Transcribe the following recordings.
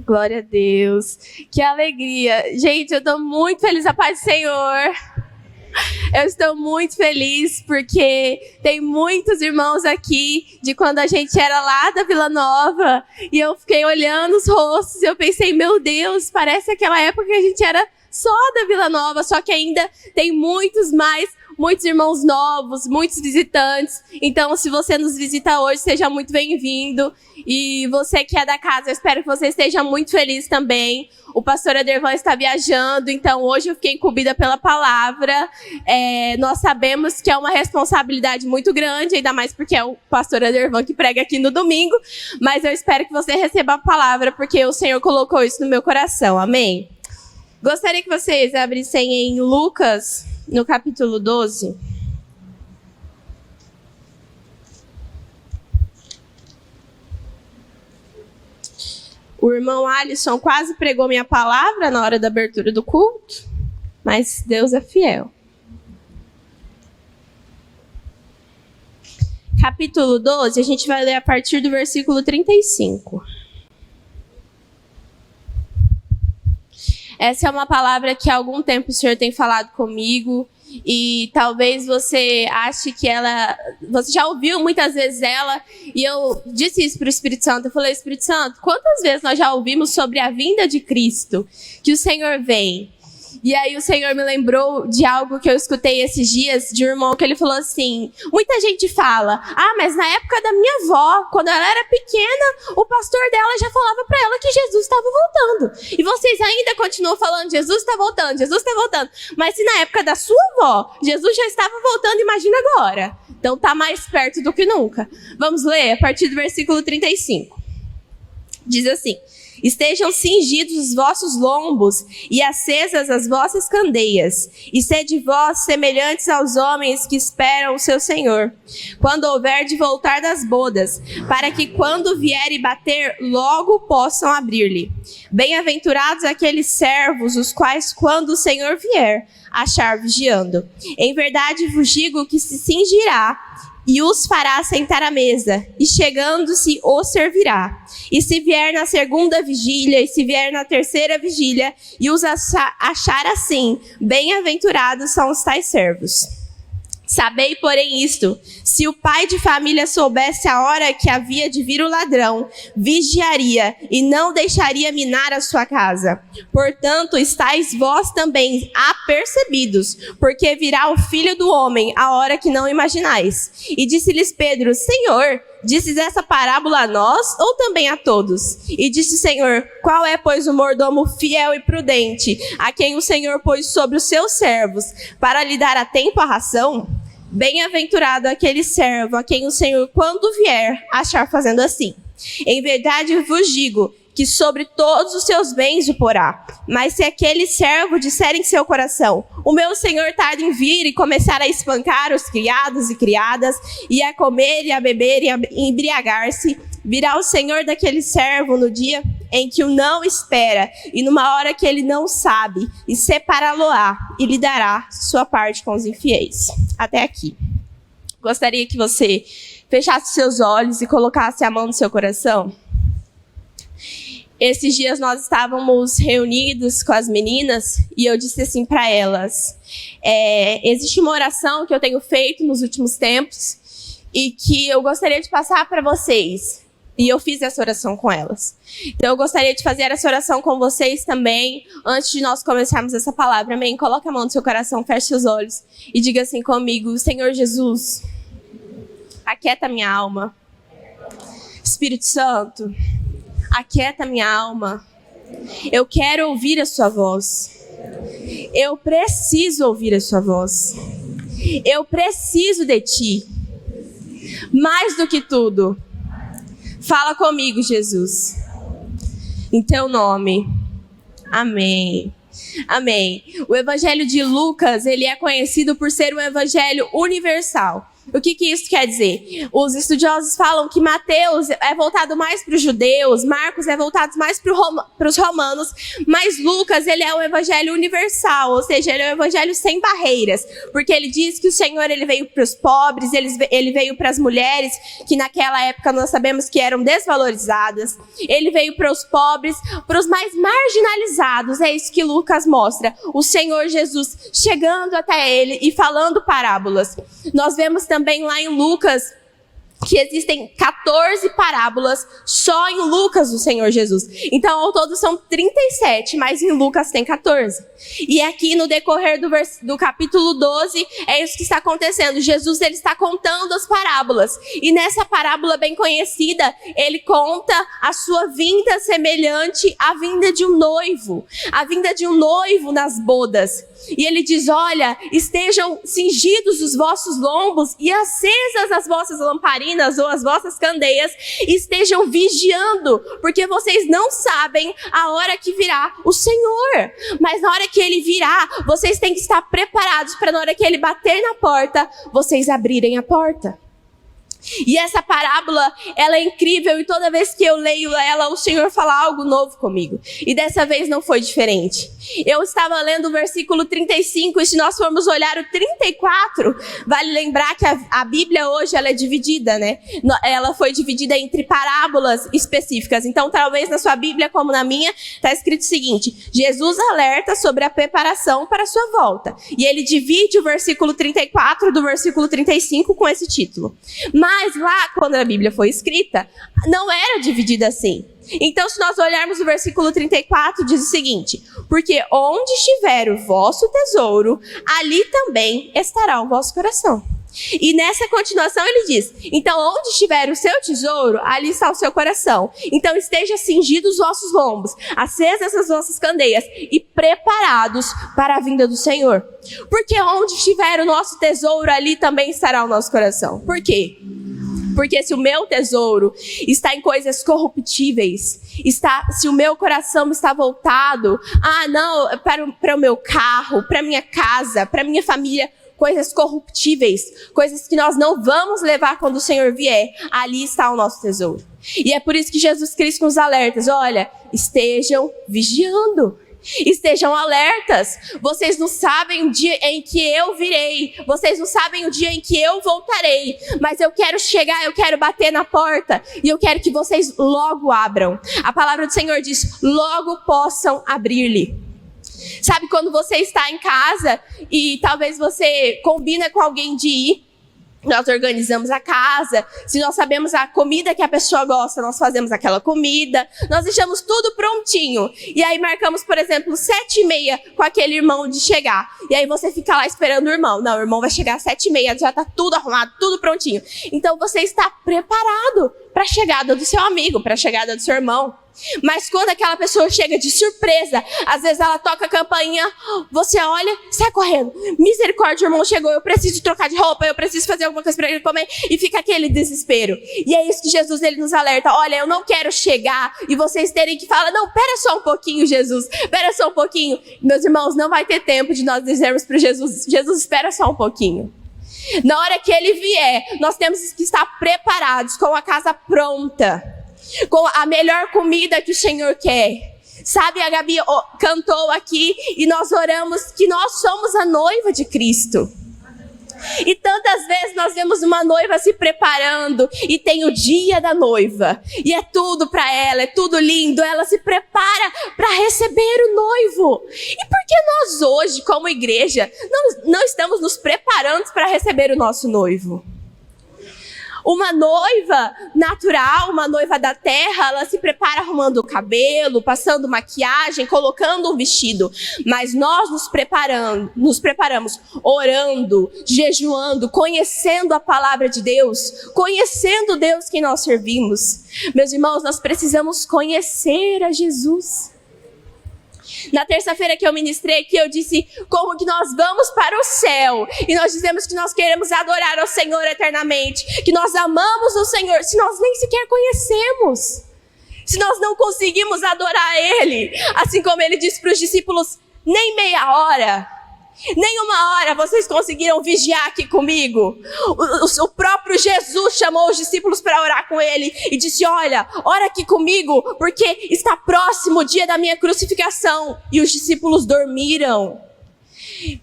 Glória a Deus. Que alegria. Gente, eu estou muito feliz, a paz do Senhor. Eu estou muito feliz porque tem muitos irmãos aqui de quando a gente era lá da Vila Nova. E eu fiquei olhando os rostos e eu pensei, meu Deus, parece aquela época que a gente era só da Vila Nova, só que ainda tem muitos irmãos novos, muitos visitantes. Então, se você nos visita hoje, seja muito bem-vindo. E você que é da casa, eu espero que você esteja muito feliz também. O pastor Adervan está viajando, então hoje eu fiquei incumbida pela palavra. Nós sabemos que é uma responsabilidade muito grande, ainda mais porque é o pastor Adervan que prega aqui no domingo. Mas eu espero que você receba a palavra, porque o Senhor colocou isso no meu coração. Amém? Gostaria que vocês abrissem em Lucas, no capítulo 12. O irmão Alisson quase pregou minha palavra na hora da abertura do culto, mas Deus é fiel. Capítulo 12, a gente vai ler a partir do versículo 35. Essa é uma palavra que há algum tempo o Senhor tem falado comigo e talvez você ache que você já ouviu muitas vezes ela, e eu disse isso para o Espírito Santo. Eu falei, Espírito Santo, quantas vezes nós já ouvimos sobre a vinda de Cristo, que o Senhor vem? E aí o Senhor me lembrou de algo que eu escutei esses dias, de um irmão que ele falou assim, muita gente fala, mas na época da minha avó, quando ela era pequena, o pastor dela já falava para ela que Jesus estava voltando. E vocês ainda continuam falando, Jesus está voltando, Jesus está voltando. Mas se na época da sua avó, Jesus já estava voltando, imagina agora. Então tá mais perto do que nunca. Vamos ler a partir do versículo 35. Diz assim, estejam cingidos os vossos lombos e acesas as vossas candeias, e sede vós semelhantes aos homens que esperam o seu Senhor, quando houver de voltar das bodas, para que quando vier e bater, logo possam abrir-lhe. Bem-aventurados aqueles servos, os quais, quando o Senhor vier, achar vigiando. Em verdade vos digo que se cingirá e os fará sentar à mesa, e chegando-se os servirá. E se vier na segunda vigília, e se vier na terceira vigília, e os achar assim, bem-aventurados são os tais servos. Sabei, porém, isto, se o pai de família soubesse a hora que havia de vir o ladrão, vigiaria e não deixaria minar a sua casa. Portanto, estáis vós também apercebidos, porque virá o Filho do Homem a hora que não imaginais. E disse-lhes Pedro, Senhor, disses essa parábola a nós ou também a todos? E disse o Senhor, qual é, pois, o mordomo fiel e prudente, a quem o Senhor pôs sobre os seus servos, para lhe dar a tempo a ração? Bem-aventurado aquele servo a quem o Senhor, quando vier, achar fazendo assim. Em verdade vos digo que sobre todos os seus bens o porá. Mas se aquele servo disser em seu coração, o meu Senhor tarda em vir, e começar a espancar os criados e criadas, e a comer e a beber e a embriagar-se, virá o Senhor daquele servo no dia em que o não espera, e numa hora que ele não sabe, e separá-lo-á, e lhe dará sua parte com os infiéis. Até aqui. Gostaria que você fechasse seus olhos e colocasse a mão no seu coração. Esses dias nós estávamos reunidos com as meninas e eu disse assim para elas, existe uma oração que eu tenho feito nos últimos tempos e que eu gostaria de passar para vocês. E eu fiz essa oração com elas. Então eu gostaria de fazer essa oração com vocês também, antes de nós começarmos essa palavra. Amém? Coloque a mão no seu coração, feche seus olhos e diga assim comigo, Senhor Jesus, aquieta minha alma. Espírito Santo, aquieta minha alma. Eu quero ouvir a sua voz. Eu preciso ouvir a sua voz. Eu preciso de ti. Mais do que tudo, fala comigo, Jesus. Em teu nome. Amém. Amém. O Evangelho de Lucas, ele é conhecido por ser um evangelho universal. O que isso quer dizer? Os estudiosos falam que Mateus é voltado mais para os judeus, Marcos é voltado mais para os romanos, mas Lucas, ele é um evangelho universal, ou seja, ele é um evangelho sem barreiras, porque ele diz que o Senhor, ele veio para os pobres, ele veio para as mulheres, que naquela época nós sabemos que eram desvalorizadas, ele veio para os pobres, para os mais marginalizados, é isso que Lucas mostra, o Senhor Jesus chegando até ele e falando parábolas. Nós vemos também lá em Lucas que existem 14 parábolas só em Lucas do Senhor Jesus. Então, ao todo são 37, mas em Lucas tem 14. E aqui no decorrer do capítulo 12, é isso que está acontecendo. Jesus, ele está contando as parábolas. E nessa parábola bem conhecida, ele conta a sua vinda semelhante à vinda de um noivo. A vinda de um noivo nas bodas. E ele diz, olha, estejam cingidos os vossos lombos e acesas as vossas lamparinas ou as vossas candeias, estejam vigiando, porque vocês não sabem a hora que virá o Senhor. Mas na hora que ele virá, vocês têm que estar preparados para na hora que ele bater na porta, vocês abrirem a porta. E essa parábola, ela é incrível e toda vez que eu leio ela, o Senhor fala algo novo comigo. E dessa vez não foi diferente. Eu estava lendo o versículo 35 e se nós formos olhar o 34, vale lembrar que a Bíblia hoje ela é dividida, né? Ela foi dividida entre parábolas específicas. Então talvez na sua Bíblia, como na minha, está escrito o seguinte: Jesus alerta sobre a preparação para a sua volta. E ele divide o versículo 34 do versículo 35 com esse título. Mas lá, quando a Bíblia foi escrita, não era dividida assim. Então, se nós olharmos o versículo 34, diz o seguinte: porque onde estiver o vosso tesouro, ali também estará o vosso coração. E nessa continuação ele diz, então onde estiver o seu tesouro, ali está o seu coração. Então esteja cingidos os vossos lombos, acesas as vossas candeias e preparados para a vinda do Senhor. Porque onde estiver o nosso tesouro, ali também estará o nosso coração. Por quê? Porque se o meu tesouro está em coisas corruptíveis, se o meu coração está voltado, para o meu carro, para a minha casa, para a minha família, coisas corruptíveis, coisas que nós não vamos levar quando o Senhor vier, ali está o nosso tesouro. E é por isso que Jesus Cristo nos alerta, olha, estejam vigiando. Estejam alertas, vocês não sabem o dia em que eu virei, vocês não sabem o dia em que eu voltarei, mas eu quero chegar, eu quero bater na porta e eu quero que vocês logo abram. A palavra do Senhor diz, logo possam abrir-lhe. Sabe quando você está em casa e talvez você combina com alguém de ir, nós organizamos a casa, se nós sabemos a comida que a pessoa gosta, nós fazemos aquela comida, nós deixamos tudo prontinho. E aí marcamos, por exemplo, 7h30 com aquele irmão de chegar. E aí você fica lá esperando o irmão. Não, o irmão vai chegar às 7h30, já está tudo arrumado, tudo prontinho. Então você está preparado para a chegada do seu amigo, para a chegada do seu irmão. Mas quando aquela pessoa chega de surpresa, às vezes ela toca a campainha, você olha, sai correndo. Misericórdia, o irmão chegou, eu preciso trocar de roupa, eu preciso fazer alguma coisa para ele comer. E fica aquele desespero. E é isso que Jesus ele nos alerta. Olha, eu não quero chegar e vocês terem que falar, não, pera só um pouquinho, Jesus. Pera só um pouquinho. Meus irmãos, não vai ter tempo de nós dizermos para Jesus, Jesus, espera só um pouquinho. Na hora que ele vier, nós temos que estar preparados, com a casa pronta, com a melhor comida que o Senhor quer. Sabe, a Gabi cantou aqui e nós oramos que nós somos a noiva de Cristo. E tantas vezes nós vemos uma noiva se preparando e tem o dia da noiva. E é tudo para ela, é tudo lindo. Ela se prepara para receber o noivo. E por que nós hoje, como igreja, não estamos nos preparando para receber o nosso noivo? Uma noiva natural, uma noiva da terra, ela se prepara arrumando o cabelo, passando maquiagem, colocando um vestido. Mas nós nos preparamos orando, jejuando, conhecendo a palavra de Deus, conhecendo Deus que nós servimos. Meus irmãos, nós precisamos conhecer a Jesus. Na terça-feira que eu ministrei aqui, eu disse como que nós vamos para o céu e nós dizemos que nós queremos adorar ao Senhor eternamente, que nós amamos o Senhor, se nós nem sequer conhecemos, se nós não conseguimos adorar Ele, assim como Ele disse para os discípulos, nem meia hora. Nenhuma hora vocês conseguiram vigiar aqui comigo. O próprio Jesus chamou os discípulos para orar com ele e disse: olha, ora aqui comigo, porque está próximo o dia da minha crucificação. E os discípulos dormiram.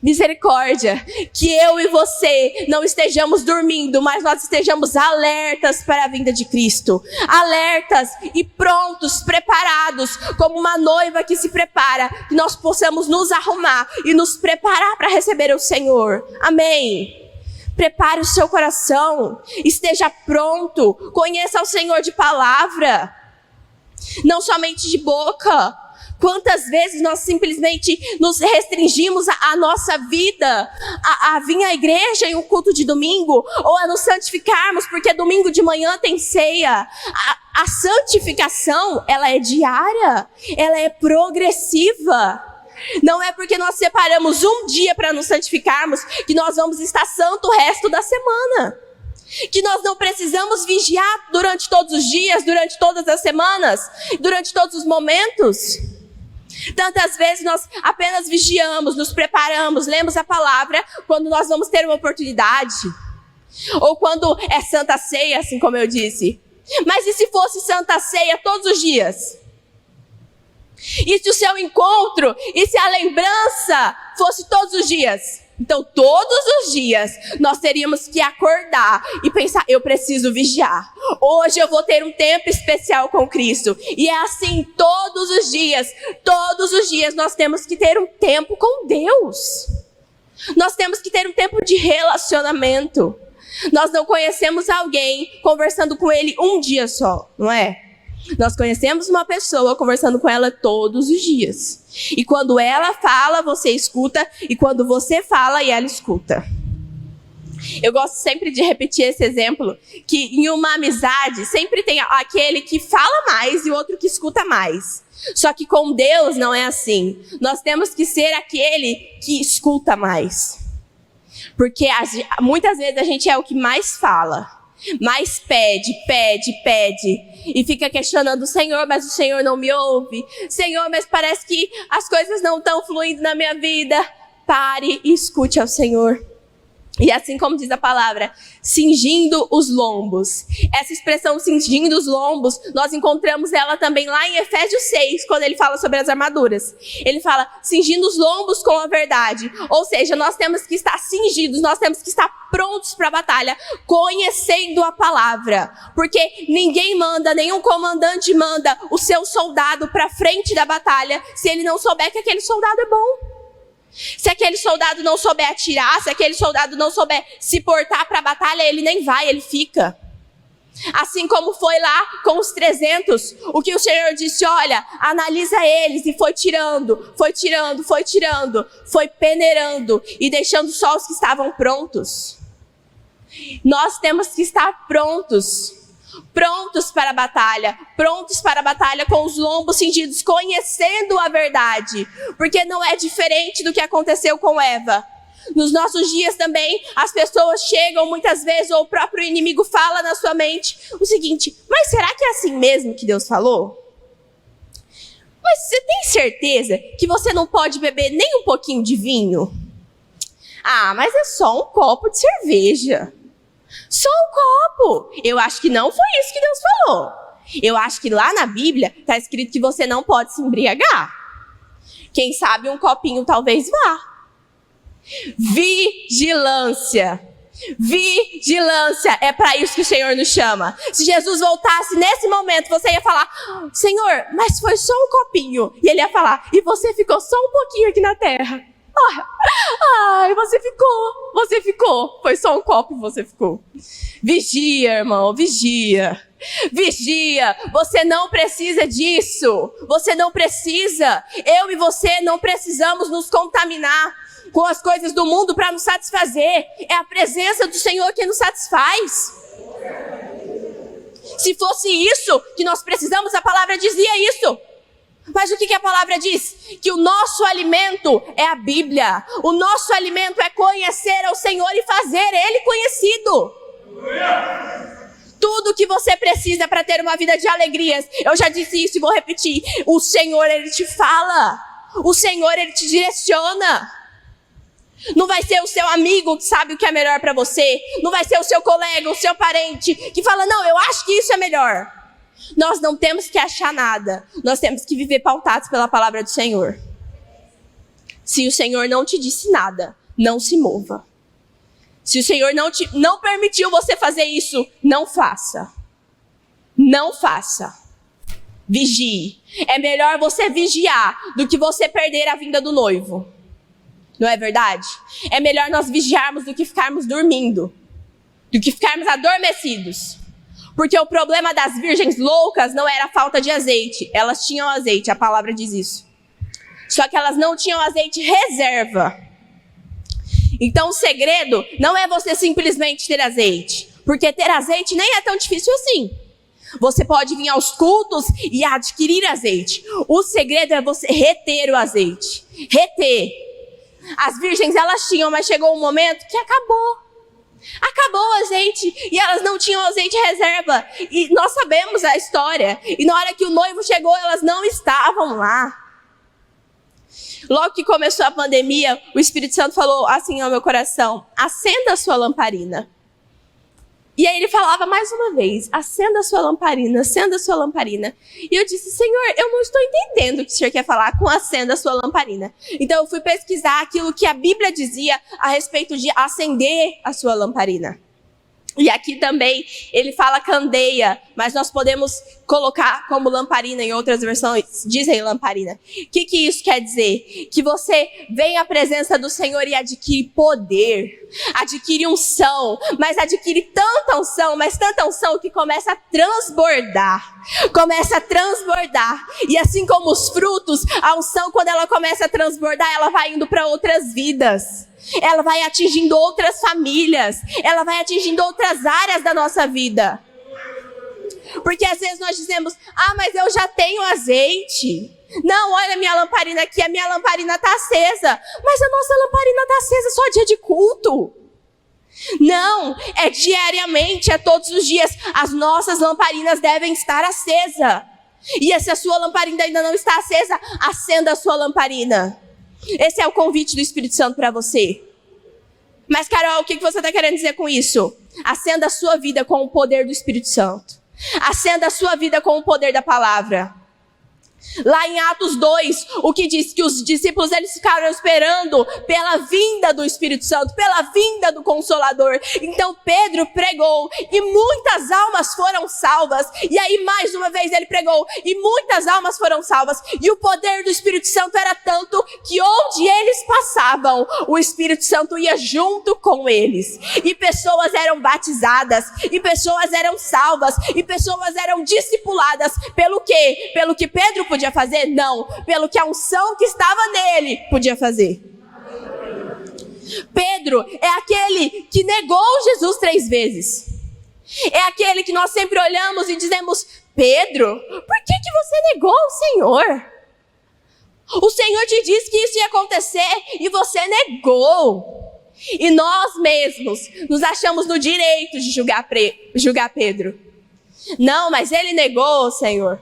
Misericórdia, que eu e você não estejamos dormindo, mas nós estejamos alertas para a vinda de Cristo. Alertas e prontos, preparados, como uma noiva que se prepara, que nós possamos nos arrumar e nos preparar para receber o Senhor. Amém. Prepare o seu coração, esteja pronto, conheça o Senhor de palavra, não somente de boca. Quantas vezes nós simplesmente nos restringimos a nossa vida a vir à igreja em um culto de domingo, ou a nos santificarmos, porque domingo de manhã tem ceia. A santificação, ela é diária, ela é progressiva. Não é porque nós separamos um dia para nos santificarmos que nós vamos estar santo o resto da semana. Que nós não precisamos vigiar durante todos os dias, durante todas as semanas, durante todos os momentos. Tantas vezes nós apenas vigiamos, nos preparamos, lemos a palavra quando nós vamos ter uma oportunidade. Ou quando é Santa Ceia, assim como eu disse. Mas e se fosse Santa Ceia todos os dias? E se o seu encontro, e se a lembrança fosse todos os dias? Então, todos os dias, nós teríamos que acordar e pensar: eu preciso vigiar. Hoje eu vou ter um tempo especial com Cristo. E é assim todos os dias nós temos que ter um tempo com Deus. Nós temos que ter um tempo de relacionamento. Nós não conhecemos alguém conversando com ele um dia só, não é? Nós conhecemos uma pessoa conversando com ela todos os dias. E quando ela fala, você escuta. E quando você fala, e ela escuta. Eu gosto sempre de repetir esse exemplo, que em uma amizade sempre tem aquele que fala mais e o outro que escuta mais. Só que com Deus não é assim. Nós temos que ser aquele que escuta mais. Porque muitas vezes a gente é o que mais fala. Mas pede. E fica questionando: Senhor, mas o Senhor não me ouve. Senhor, mas parece que as coisas não estão fluindo na minha vida. Pare e escute ao Senhor. E assim como diz a palavra, cingindo os lombos. Essa expressão cingindo os lombos, nós encontramos ela também lá em Efésios 6, quando ele fala sobre as armaduras. Ele fala, cingindo os lombos com a verdade. Ou seja, nós temos que estar cingidos, nós temos que estar prontos para a batalha, conhecendo a palavra. Porque ninguém manda, nenhum comandante manda o seu soldado para frente da batalha, se ele não souber que aquele soldado é bom. Se aquele soldado não souber atirar, se aquele soldado não souber se portar para a batalha, ele nem vai, ele fica. Assim como foi lá com os 300, o que o Senhor disse: olha, analisa eles, e foi tirando, foi peneirando e deixando só os que estavam prontos. Nós temos que estar prontos para a batalha com os lombos cingidos, conhecendo a verdade, porque não é diferente do que aconteceu com Eva. Nos nossos dias também, as pessoas chegam muitas vezes, ou o próprio inimigo fala na sua mente o seguinte: mas será que é assim mesmo que Deus falou? Mas você tem certeza que você não pode beber nem um pouquinho de vinho? Ah, mas é só um copo de cerveja. Só um copo. Eu acho que não foi isso que Deus falou. Eu acho que lá na Bíblia está escrito que você não pode se embriagar. Quem sabe um copinho talvez vá. Vigilância. Vigilância, é para isso que o Senhor nos chama. Se Jesus voltasse nesse momento, você ia falar: Senhor, mas foi só um copinho. E ele ia falar: e você ficou só um pouquinho aqui na terra. Ai, você ficou. Foi só um copo e você ficou. Vigia, irmão, vigia. Você não precisa disso. Você não precisa. Eu e você não precisamos nos contaminar com as coisas do mundo para nos satisfazer. É a presença do Senhor que nos satisfaz. Se fosse isso que nós precisamos, a palavra dizia isso. Mas o que a palavra diz? Que o nosso alimento é a Bíblia. O nosso alimento é conhecer ao Senhor e fazer Ele conhecido. Tudo que você precisa para ter uma vida de alegrias. Eu já disse isso e vou repetir. O Senhor, Ele te fala. O Senhor, Ele te direciona. Não vai ser o seu amigo que sabe o que é melhor para você. Não vai ser o seu colega, o seu parente que fala, não, eu acho que isso é melhor. Nós não temos que achar nada. Nós temos que viver pautados pela palavra do Senhor. Se o Senhor não te disse nada, não se mova. Se o Senhor não permitiu você fazer isso, não faça. Não faça. Vigie. É melhor você vigiar do que você perder a vinda do noivo. Não é verdade? É melhor nós vigiarmos do que ficarmos dormindo. Do que ficarmos adormecidos. Porque o problema das virgens loucas não era a falta de azeite. Elas tinham azeite, a palavra diz isso. Só que elas não tinham azeite reserva. Então o segredo não é você simplesmente ter azeite. Porque ter azeite nem é tão difícil assim. Você pode vir aos cultos e adquirir azeite. O segredo é você reter o azeite. Reter. As virgens elas tinham, mas chegou um momento que acabou. Acabou o azeite e elas não tinham azeite reserva. E nós sabemos a história. E na hora que o noivo chegou, elas não estavam lá. Logo que começou a pandemia, o Espírito Santo falou assim ao meu coração: acenda a sua lamparina. E aí ele falava mais uma vez: acenda a sua lamparina, acenda a sua lamparina. E eu disse: Senhor, eu não estou entendendo o que o Senhor quer falar com acenda a sua lamparina. Então eu fui pesquisar aquilo que a Bíblia dizia a respeito de acender a sua lamparina. E aqui também ele fala candeia, mas nós podemos colocar como lamparina, em outras versões dizem lamparina. O que isso quer dizer? Que você vem à presença do Senhor e adquire poder, adquire unção, mas adquire tanta unção, mas tanta unção que começa a transbordar. Começa a transbordar. E assim como os frutos, a unção, quando ela começa a transbordar, ela vai indo para outras vidas. Ela vai atingindo outras famílias. Ela vai atingindo outras áreas da nossa vida. Porque às vezes nós dizemos: ah, mas eu já tenho azeite. Não, olha a minha lamparina aqui, a minha lamparina está acesa. Mas a nossa lamparina está acesa só dia de culto. Não, é diariamente, é todos os dias. As nossas lamparinas devem estar acesas. E se a sua lamparina ainda não está acesa, acenda a sua lamparina. Esse é o convite do Espírito Santo para você. Mas Carol, o que você está querendo dizer com isso? Acenda a sua vida com o poder do Espírito Santo. Acenda a sua vida com o poder da palavra. Lá em Atos 2, o que diz que os discípulos eles ficaram esperando pela vinda do Espírito Santo, pela vinda do Consolador. Então Pedro pregou e muitas almas foram salvas. E aí mais uma vez ele pregou e muitas almas foram salvas. E o poder do Espírito Santo era tanto que onde eles passavam, o Espírito Santo ia junto com eles. E pessoas eram batizadas, e pessoas eram salvas, e pessoas eram discipuladas. Pelo quê? Pelo que Pedro podia fazer? Não. Pelo que a unção que estava nele podia fazer. Pedro é aquele que negou Jesus 3 vezes. É aquele que nós sempre olhamos e dizemos: Pedro, por que você negou o Senhor? O Senhor te disse que isso ia acontecer e você negou. E nós mesmos nos achamos no direito de julgar Pedro. Não, mas ele negou o Senhor.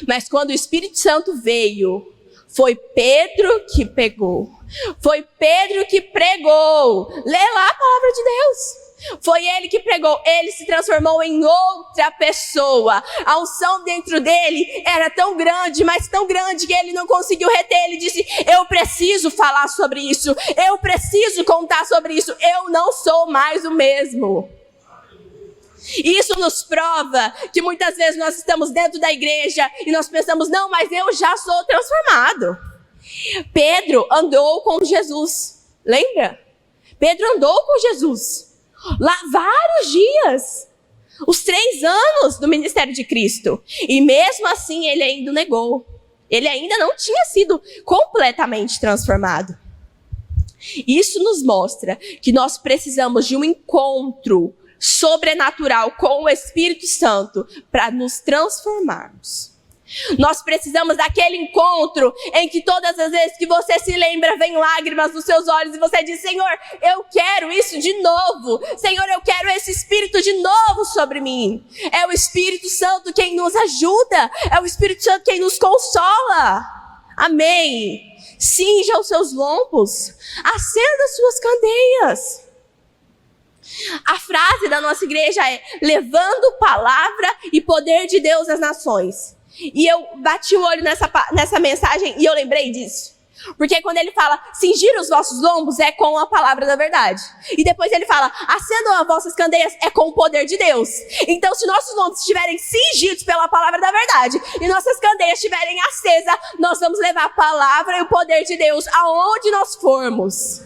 Mas quando o Espírito Santo veio, foi Pedro que pegou. Foi Pedro que pregou. Lê lá a palavra de Deus. Foi ele que pregou. Ele se transformou em outra pessoa. A unção dentro dele era tão grande, mas tão grande que ele não conseguiu reter. Ele disse: eu preciso falar sobre isso. Eu preciso contar sobre isso. Eu não sou mais o mesmo. Isso nos prova que muitas vezes nós estamos dentro da igreja e nós pensamos: não, mas eu já sou transformado. Pedro andou com Jesus, lembra? Pedro andou com Jesus lá vários dias, os 3 anos do ministério de Cristo, e mesmo assim ele ainda negou. Ele ainda não tinha sido completamente transformado. Isso nos mostra que nós precisamos de um encontro sobrenatural com o Espírito Santo para nos transformarmos. Nós precisamos daquele encontro em que todas as vezes que você se lembra, vem lágrimas nos seus olhos e você diz: Senhor, eu quero isso de novo. Senhor, eu quero esse Espírito de novo sobre mim. É o Espírito Santo quem nos ajuda. É o Espírito Santo quem nos consola. Amém. Cinja os seus lombos, acenda as suas candeias. A frase da nossa igreja é: levando palavra e poder de Deus às nações. E eu bati o olho nessa mensagem e eu lembrei disso. Porque quando ele fala, cingir os vossos lombos, é com a palavra da verdade. E depois ele fala, acendam as vossas candeias, é com o poder de Deus. Então, se nossos lombos estiverem cingidos pela palavra da verdade e nossas candeias estiverem acesas, nós vamos levar a palavra e o poder de Deus aonde nós formos.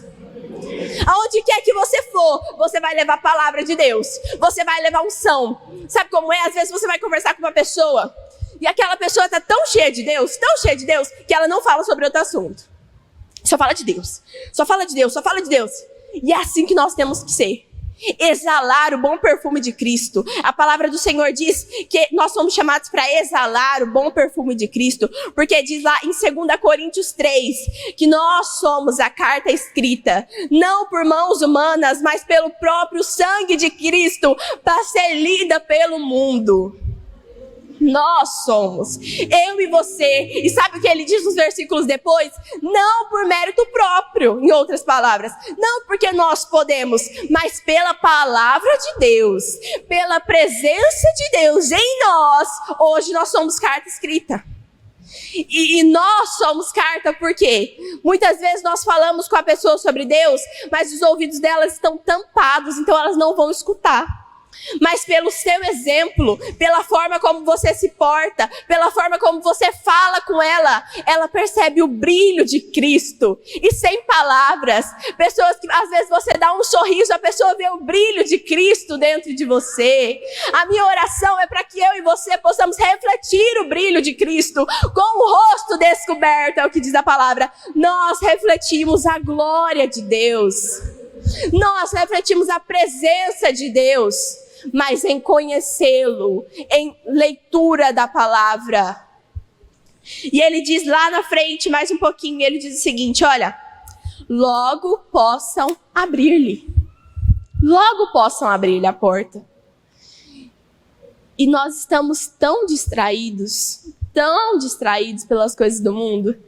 Aonde quer que você for, você vai levar a palavra de Deus. Você vai levar unção. Sabe como é? Às vezes você vai conversar com uma pessoa e aquela pessoa está tão cheia de Deus, que ela não fala sobre outro assunto. Só fala de Deus. Só fala de Deus, só fala de Deus. E é assim que nós temos que ser. Exalar o bom perfume de Cristo. A palavra do Senhor diz que nós somos chamados para exalar o bom perfume de Cristo. Porque diz lá em 2 Coríntios 3, que nós somos a carta escrita, não por mãos humanas, mas pelo próprio sangue de Cristo, para ser lida pelo mundo. Nós somos, eu e você. E sabe o que ele diz nos versículos depois? Não por mérito próprio, em outras palavras. Não porque nós podemos, mas pela palavra de Deus, pela presença de Deus em nós. Hoje nós somos carta escrita. E nós somos carta porque muitas vezes nós falamos com a pessoa sobre Deus, mas os ouvidos delas estão tampados, então elas não vão escutar. Mas pelo seu exemplo, pela forma como você se porta, pela forma como você fala com ela, ela percebe o brilho de Cristo. E sem palavras, pessoas que às vezes você dá um sorriso, a pessoa vê o brilho de Cristo dentro de você. A minha oração é para que eu e você possamos refletir o brilho de Cristo com o rosto descoberto, é o que diz a palavra. Nós refletimos a glória de Deus. Nós refletimos a presença de Deus, mas em conhecê-lo, em leitura da palavra. E ele diz lá na frente, mais um pouquinho, ele diz o seguinte, olha, logo possam abrir-lhe a porta. E nós estamos tão distraídos pelas coisas do mundo,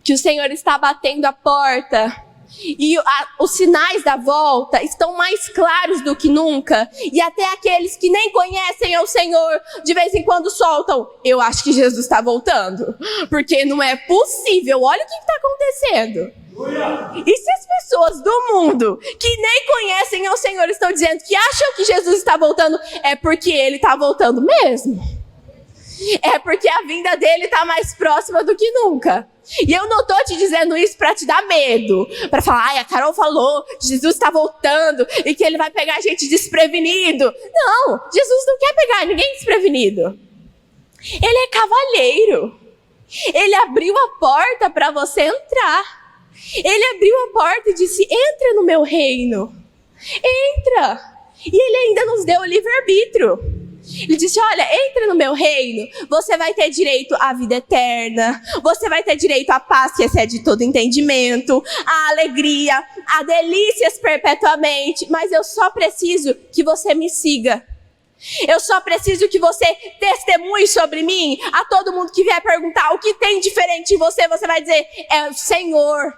que o Senhor está batendo a porta. E os sinais da volta estão mais claros do que nunca. E até aqueles que nem conhecem ao Senhor, de vez em quando soltam, eu acho que Jesus está voltando. Porque não é possível, olha o que está acontecendo. E se as pessoas do mundo, que nem conhecem ao Senhor, estão dizendo que acham que Jesus está voltando, é porque Ele está voltando mesmo. É porque a vinda dele está mais próxima do que nunca. E eu não estou te dizendo isso para te dar medo, para falar, ai, a Carol falou que Jesus está voltando e que ele vai pegar a gente desprevenido. Não, Jesus não quer pegar ninguém desprevenido. Ele é cavalheiro. Ele abriu a porta para você entrar. Ele abriu a porta e disse, entra no meu reino. Entra. E ele ainda nos deu o livre-arbítrio. Ele disse, olha, entra no meu reino, você vai ter direito à vida eterna, você vai ter direito à paz que excede todo entendimento, à alegria, a delícias perpetuamente, mas eu só preciso que você me siga. Eu só preciso que você testemunhe sobre mim. A todo mundo que vier perguntar o que tem diferente em você, você vai dizer, é o Senhor,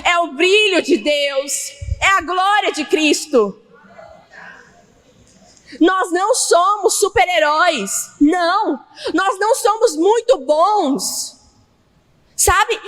é o brilho de Deus, é a glória de Cristo. Nós não somos super-heróis, não. Nós não somos muito bons. Sabe,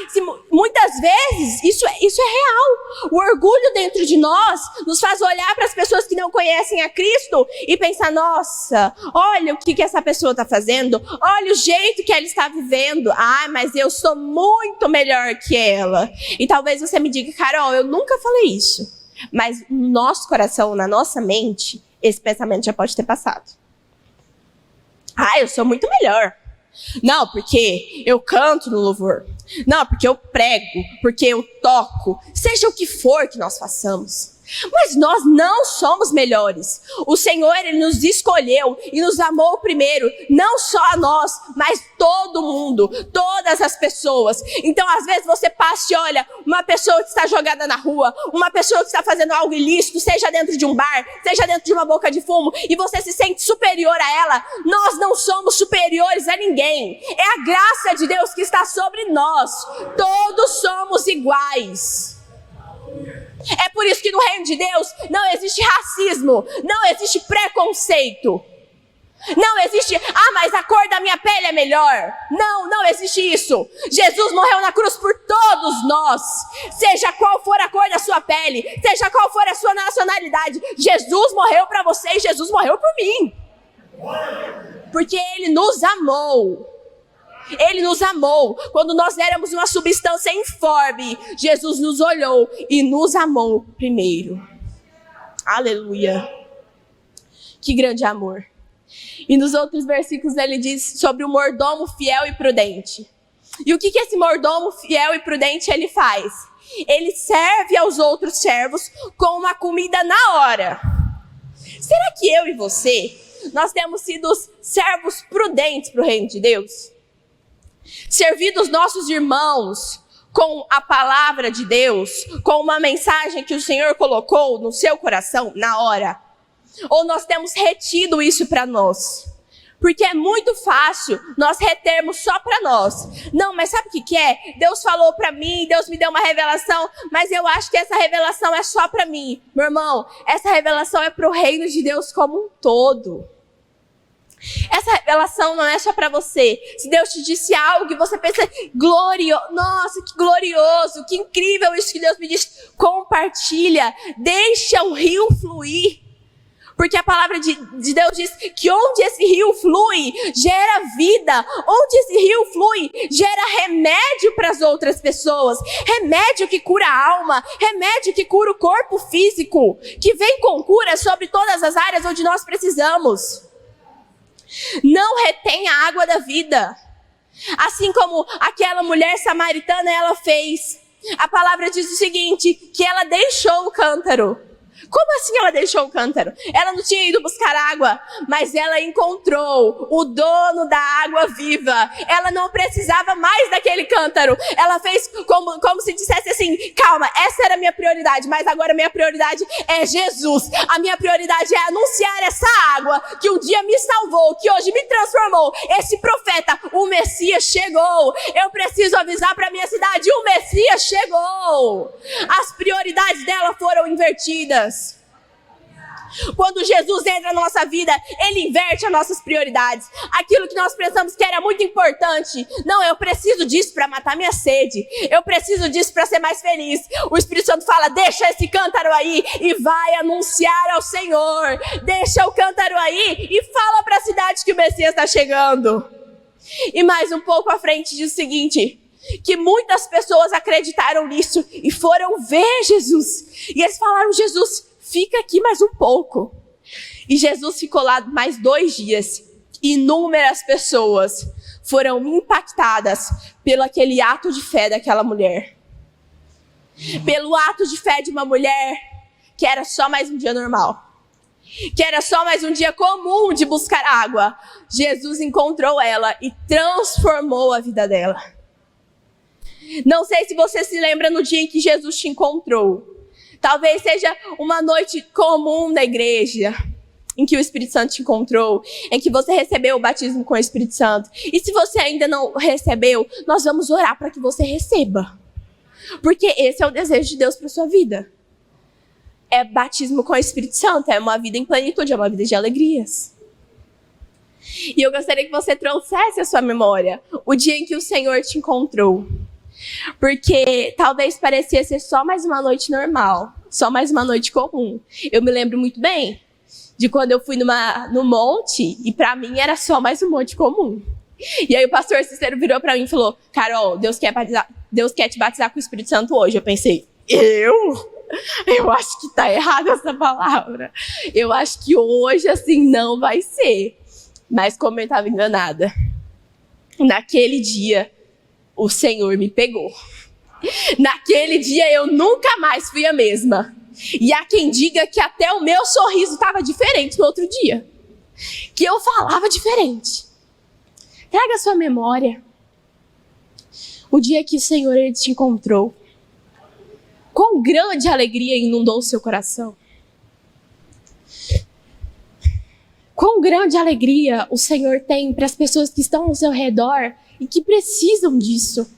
muitas vezes isso é real. O orgulho dentro de nós nos faz olhar para as pessoas que não conhecem a Cristo e pensar, nossa, olha o que essa pessoa está fazendo, olha o jeito que ela está vivendo. Ah, mas eu sou muito melhor que ela. E talvez você me diga, Carol, eu nunca falei isso. Mas no nosso coração, na nossa mente, esse pensamento já pode ter passado. Ah, eu sou muito melhor. Não, porque eu canto no louvor. Não, porque eu prego, porque eu toco. Seja o que for que nós façamos. Mas nós não somos melhores. O Senhor, Ele nos escolheu e nos amou primeiro. Não só a nós, mas todo mundo. Todas as pessoas. Então, às vezes, você passa e olha uma pessoa que está jogada na rua, uma pessoa que está fazendo algo ilícito, seja dentro de um bar, seja dentro de uma boca de fumo, e você se sente superior a ela. Nós não somos superiores a ninguém. É a graça de Deus que está sobre nós. Todos somos iguais. É por isso que no reino de Deus não existe racismo, não existe preconceito. Não existe, mas a cor da minha pele é melhor. Não existe isso. Jesus morreu na cruz por todos nós. Seja qual for a cor da sua pele, seja qual for a sua nacionalidade, Jesus morreu para você e Jesus morreu por mim. Porque Ele nos amou. Ele nos amou. Quando nós éramos uma substância informe, Jesus nos olhou e nos amou primeiro. Aleluia. Que grande amor. E nos outros versículos ele diz sobre o mordomo fiel e prudente. E o que esse mordomo fiel e prudente ele faz? Ele serve aos outros servos com uma comida na hora. Será que eu e você, nós temos sido servos prudentes para o reino de Deus? Servir os nossos irmãos com a palavra de Deus, com uma mensagem que o Senhor colocou no seu coração na hora? Ou nós temos retido isso para nós? Porque é muito fácil nós retermos só para nós. Não, mas sabe o que é? Deus falou para mim, Deus me deu uma revelação, mas eu acho que essa revelação é só para mim. Meu irmão, essa revelação é para o reino de Deus como um todo. Essa revelação não é só para você. Se Deus te disse algo e você pensa, nossa, que glorioso, que incrível isso que Deus me disse, compartilha, deixa o rio fluir. Porque a palavra de Deus diz que onde esse rio flui, gera vida. Onde esse rio flui, gera remédio para as outras pessoas. Remédio que cura a alma, remédio que cura o corpo físico, que vem com cura sobre todas as áreas onde nós precisamos. Não retém a água da vida. Assim como aquela mulher samaritana, ela fez. A palavra diz o seguinte, que ela deixou o cântaro. Como assim ela deixou o cântaro? Ela não tinha ido buscar água, mas ela encontrou o dono da água viva. Ela não precisava mais daquele cântaro. Ela fez como se dissesse assim, calma, essa era a minha prioridade, mas agora a minha prioridade é Jesus. A minha prioridade é anunciar essa água que um dia me salvou, que hoje me transformou. Esse profeta, o Messias chegou. Eu preciso avisar para minha cidade, o Messias chegou. As prioridades dela foram invertidas. Quando Jesus entra na nossa vida, Ele inverte as nossas prioridades. Aquilo que nós pensamos que era muito importante. Não, eu preciso disso para matar minha sede. Eu preciso disso para ser mais feliz. O Espírito Santo fala, deixa esse cântaro aí e vai anunciar ao Senhor. Deixa o cântaro aí e fala para a cidade que o Messias está chegando. E mais um pouco à frente diz o seguinte, que muitas pessoas acreditaram nisso e foram ver Jesus. E eles falaram, Jesus, fica aqui mais um pouco. E Jesus ficou lá mais 2 dias. Inúmeras pessoas foram impactadas pelo aquele ato de fé daquela mulher. Pelo ato de fé de uma mulher que era só mais um dia normal. Que era só mais um dia comum de buscar água. Jesus encontrou ela e transformou a vida dela. Não sei se você se lembra no dia em que Jesus te encontrou. Talvez seja uma noite comum da igreja, em que o Espírito Santo te encontrou, em que você recebeu o batismo com o Espírito Santo. E se você ainda não recebeu, nós vamos orar para que você receba. Porque esse é o desejo de Deus para a sua vida. É batismo com o Espírito Santo, é uma vida em plenitude, é uma vida de alegrias. E eu gostaria que você trouxesse à sua memória o dia em que o Senhor te encontrou. Porque talvez parecia ser só mais uma noite normal, só mais uma noite comum. Eu me lembro muito bem de quando eu fui no monte e pra mim era só mais um monte comum. E aí o pastor Cícero virou pra mim e falou, Carol, Deus quer te batizar com o Espírito Santo hoje. Eu pensei, eu acho que tá errada essa palavra. Eu acho que hoje assim não vai ser. Mas como eu estava enganada, naquele dia o Senhor me pegou. Naquele dia eu nunca mais fui a mesma. E há quem diga que até o meu sorriso estava diferente no outro dia. Que eu falava diferente. Traga a sua memória o dia que o Senhor ele te encontrou. Quão grande alegria inundou o seu coração. Quão grande alegria o Senhor tem para as pessoas que estão ao seu redor e que precisam disso.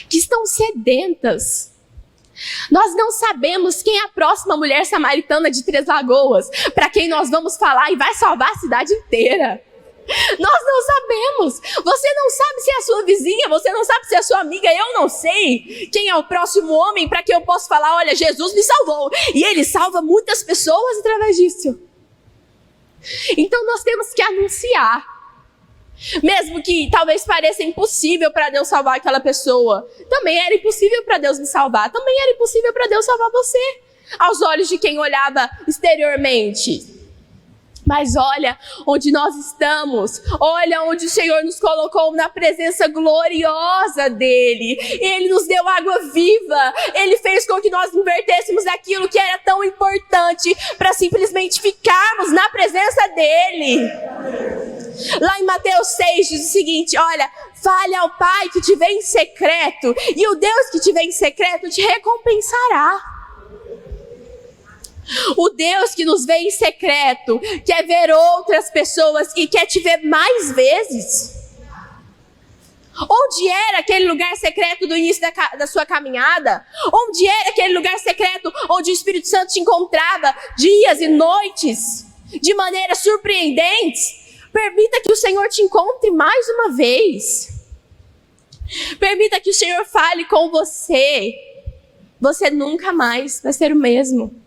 Que estão sedentas. Nós não sabemos quem é a próxima mulher samaritana de Três Lagoas, para quem nós vamos falar e vai salvar a cidade inteira. Nós não sabemos. Você não sabe se é a sua vizinha, você não sabe se é a sua amiga, eu não sei quem é o próximo homem para que eu possa falar, olha, Jesus me salvou. E ele salva muitas pessoas através disso. Então nós temos que anunciar. Mesmo que talvez pareça impossível para Deus salvar aquela pessoa, também era impossível para Deus me salvar, também era impossível para Deus salvar você, aos olhos de quem olhava exteriormente. Mas olha onde nós estamos, olha onde o Senhor nos colocou na presença gloriosa dEle. Ele nos deu água viva, Ele fez com que nós invertêssemos aquilo que era tão importante para simplesmente ficarmos na presença dEle. Lá em Mateus 6 diz o seguinte, olha, fale ao Pai que te vê em secreto, e o Deus que te vê em secreto te recompensará. O Deus que nos vê em secreto quer ver outras pessoas e quer te ver mais vezes. Onde era aquele lugar secreto do início da sua caminhada? Onde era aquele lugar secreto onde o Espírito Santo te encontrava dias e noites, de maneira surpreendente? Permita que o Senhor te encontre mais uma vez. Permita que o Senhor fale com você. Você nunca mais vai ser o mesmo.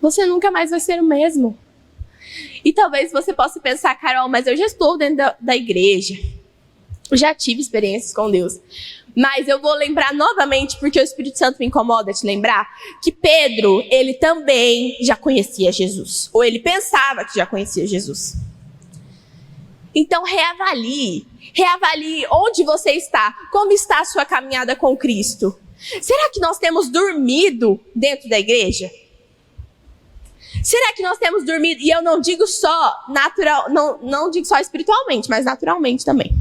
Você nunca mais vai ser o mesmo. E talvez você possa pensar, Carol, mas eu já estou dentro da igreja. Eu já tive experiências com Deus. Mas eu vou lembrar novamente, porque o Espírito Santo me incomoda te lembrar, que Pedro, ele também já conhecia Jesus. Ou ele pensava que já conhecia Jesus. Então reavalie onde você está, como está a sua caminhada com Cristo. Será que nós temos dormido dentro da igreja? Será que nós temos dormido? E eu não digo só não digo só espiritualmente, mas naturalmente também.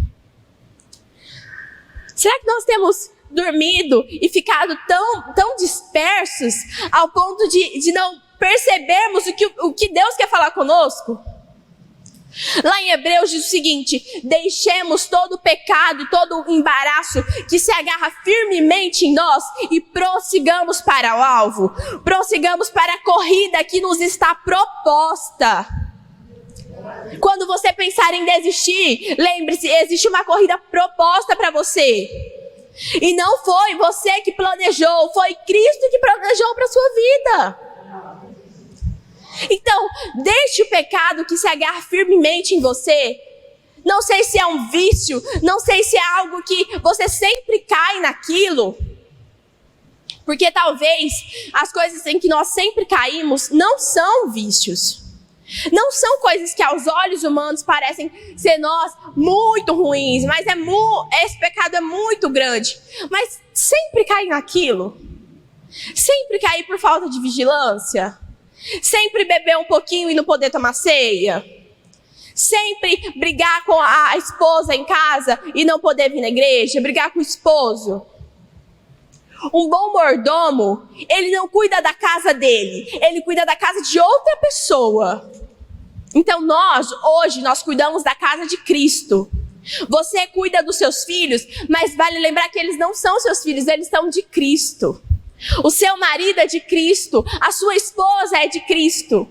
Será que nós temos dormido e ficado tão dispersos ao ponto de não percebermos o que Deus quer falar conosco? Lá em Hebreus diz o seguinte, deixemos todo o pecado, todo o embaraço que se agarra firmemente em nós e prossigamos para o alvo, prossigamos para a corrida que nos está proposta. Quando você pensar em desistir, lembre-se, existe uma corrida proposta para você. E não foi você que planejou, foi Cristo que planejou para a sua vida. Então, deixe o pecado que se agarra firmemente em você. Não sei se é um vício, não sei se é algo que você sempre cai naquilo. Porque talvez as coisas em que nós sempre caímos não são vícios. Não são coisas que aos olhos humanos parecem ser muito ruins, mas esse pecado é muito grande. Mas sempre cair naquilo. Sempre cair por falta de vigilância. Sempre beber um pouquinho e não poder tomar ceia. Sempre brigar com a esposa em casa e não poder vir na igreja. Brigar com o esposo. Um bom mordomo, ele não cuida da casa dele. Ele cuida da casa de outra pessoa. Então hoje nós cuidamos da casa de Cristo. Você cuida dos seus filhos, mas vale lembrar que eles não são seus filhos, eles são de Cristo. O seu marido é de Cristo, a sua esposa é de Cristo.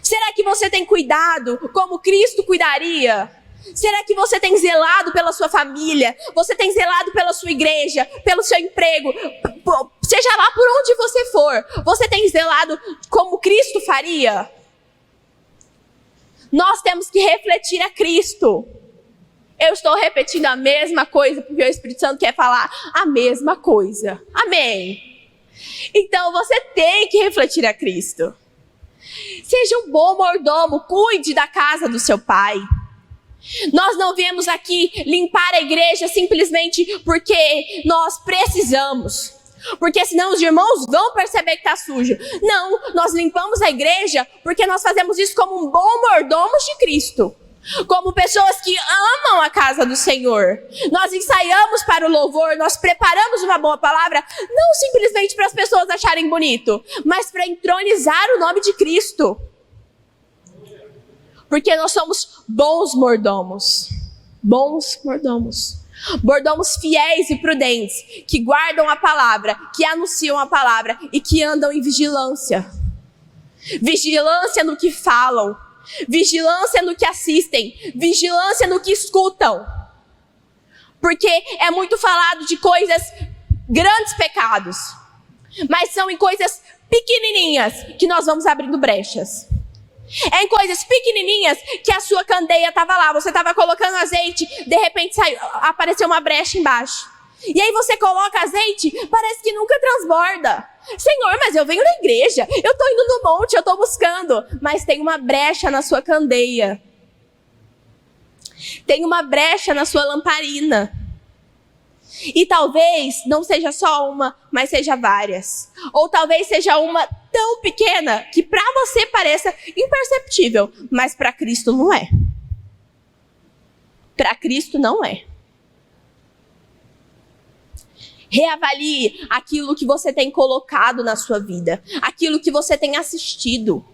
Será que você tem cuidado como Cristo cuidaria? Será que você tem zelado pela sua família? Você tem zelado pela sua igreja, pelo seu emprego? Seja lá por onde você for, você tem zelado como Cristo faria? Nós temos que refletir a Cristo. Eu estou repetindo a mesma coisa porque o Espírito Santo quer falar a mesma coisa. Amém? Então você tem que refletir a Cristo. Seja um bom mordomo, cuide da casa do seu pai. Nós não viemos aqui limpar a igreja simplesmente porque nós precisamos. porque senão os irmãos vão perceber que está sujo. Não, nós limpamos a igreja porque nós fazemos isso como um bom mordomos de Cristo. Como pessoas que amam a casa do Senhor. Nós ensaiamos para o louvor, nós preparamos uma boa palavra, não simplesmente para as pessoas acharem bonito, mas para entronizar o nome de Cristo. Porque nós somos bons mordomos. Bons mordomos. Mordomos fiéis e prudentes, que guardam a palavra, que anunciam a palavra e que andam em vigilância. Vigilância no que falam. Vigilância no que assistem, vigilância no que escutam. Porque é muito falado de coisas, grandes pecados, mas são em coisas pequenininhas que nós vamos abrindo brechas. É em coisas pequenininhas que a sua candeia estava lá, você estava colocando azeite, de repente apareceu uma brecha embaixo. E aí você coloca azeite, parece que nunca transborda. Senhor, mas eu venho na igreja, eu estou indo no monte, eu estou buscando. Mas tem uma brecha na sua candeia. Tem uma brecha na sua lamparina. E talvez não seja só uma, mas seja várias. Ou talvez seja uma tão pequena que para você pareça imperceptível, mas para Cristo não é. Para Cristo não é. Reavalie aquilo que você tem colocado na sua vida, aquilo que você tem assistido.